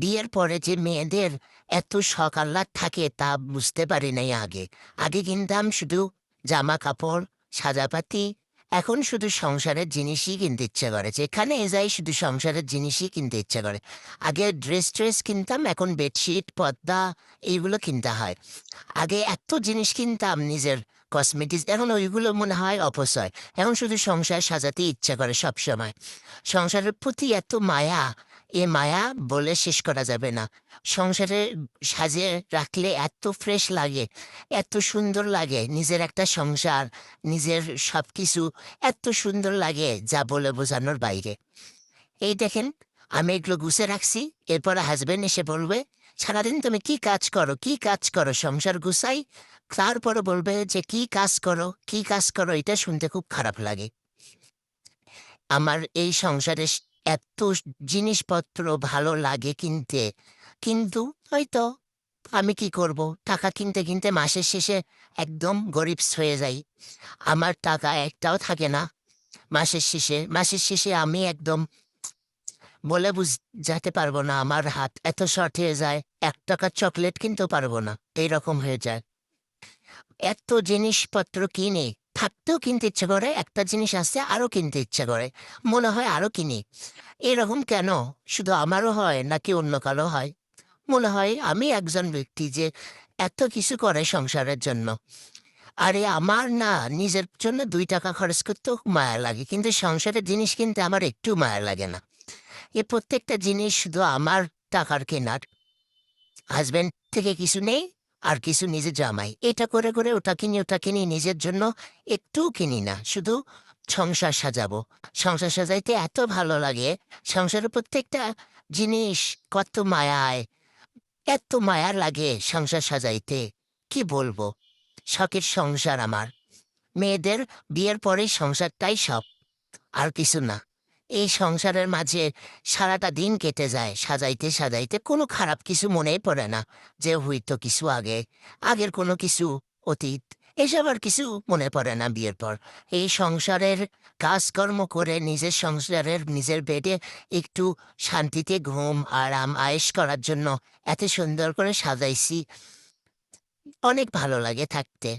বিয়ের পরে যে মেয়েদের এত শখ আহ্লাদ থাকে তা বুঝতে পারি নাই আগে। আগে কিনতাম শুধু জামা কাপড়, সাজাপাতি। এখন শুধু সংসারের জিনিসই কিনতে ইচ্ছে করে, যেখানে যাই শুধু সংসারের জিনিসই কিনতে ইচ্ছে করে। আগে ড্রেস কিনতাম, এখন বেডশিট, পর্দা এইগুলো কিনতে হয়। আগে এত জিনিস কিনতাম নিজের কসমেটিক্স, এখন ওইগুলো মনে হয় অপচয়। এখন শুধু সংসার সাজাতে ইচ্ছা করে সব সময়। সংসারের প্রতি এত মায়া, এ মায়া বলে শেষ করা যাবে না। সংসারে সাজিয়ে রাখলে এত ফ্রেশ লাগে, এত সুন্দর লাগে। নিজের একটা সংসার, নিজের সবকিছু এত সুন্দর লাগে যা বলে বোঝানোর বাইরে। এই দেখেন, আমি এগুলো গুছে রাখছি। এরপরে হাজবেন্ড এসে বলবে, সারাদিন তুমি কি কাজ করো, কি কাজ করো? সংসার গুছাই, তারপরে বলবে যে কি কাজ করো, কি কাজ করো। এটা শুনতে খুব খারাপ লাগে। আমার এই সংসারে এত জিনিসপত্র ভালো লাগে কিনতে, কিন্তু হয়তো আমি কি করব, টাকা কিনতে কিনতে মাসের শেষে একদম গরিব হয়ে যাই। আমার টাকা একটাও থাকে না মাসের শেষে আমি একদম বলে বুঝাতে পারবো না। আমার হাত এত শর্ট হয়ে যায়, ৳১ চকলেট কিনতেও পারবো না, এইরকম হয়ে যায়। এত জিনিসপত্র কিনে থাকতেও কিনতে ইচ্ছে করে, একটা জিনিস আছে আরো কিনতে ইচ্ছে করে, মনে হয় আরো কিনি। এরকম কেন? শুধু আমারও হয় নাকি অন্য কারো হয়? মনে হয় আমি একজন ব্যক্তি যে এত কিছু করে সংসারের জন্য। আরে আমার না, নিজের জন্য ৳২ খরচ করতেও মায়া লাগে, কিন্তু সংসারের জিনিস কিনতে আমার একটু মায়া লাগে না। এ প্রত্যেকটা জিনিস শুধু আমার টাকার কেনার। হাসব্যান্ড থেকে কিছু নেই, আর কিছু নিজে জামাই। এটা করে করে ওটা কিনি, নিজের জন্য একটুও কিনি না। শুধু সংসার সাজাবো। সংসার সাজাইতে এত ভালো লাগে। সংসারের প্রত্যেকটা জিনিস কত মায়ায়, এত মায়া লাগে সংসার সাজাইতে। কি বলবো? শখের সংসার আমার। মেয়েদের বিয়ের পরেই সংসারটাই সব, আর কিছু না। এই সংসারের মাঝে সারাটা দিন কেটে যায় সাজাইতে সাজাইতে, কোনো খারাপ কিছু মনেই পড়ে না যে হইতো কিছু আগে, আগের কোনো কিছু, অতীত, এসব আর কিছু মনে পড়ে না বিয়ের পর। এই সংসারের কাজকর্ম করে নিজের সংসারের নিজের বেডে একটু শান্তিতে ঘুম আরাম আয়েশ করার জন্য এত সুন্দর করে সাজাইছি, অনেক ভালো লাগে থাকতে।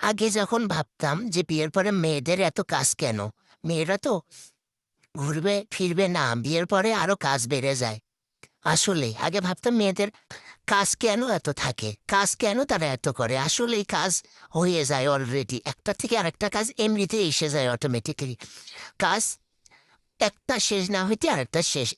আগে যখন ভাবতাম যে বিয়ের পরে মেয়েদের এত কাজ কেন, মেয়েরা তো ঘুরবে ফিরবে না, বিয়ের পরে আরো কাজ বেড়ে যায়। আসলে আগে ভাবতাম মেয়েদের কাজ কেন এত থাকে, কাজ কেন তারা এত করে। আসলে এই কাজ হয়ে যায় অলরেডি, একটা থেকে আরেকটা কাজ এমনিতে এসে যায় অটোমেটিক্যালি। কাজ একটা শেষ না হইতে আরেকটা শেষ,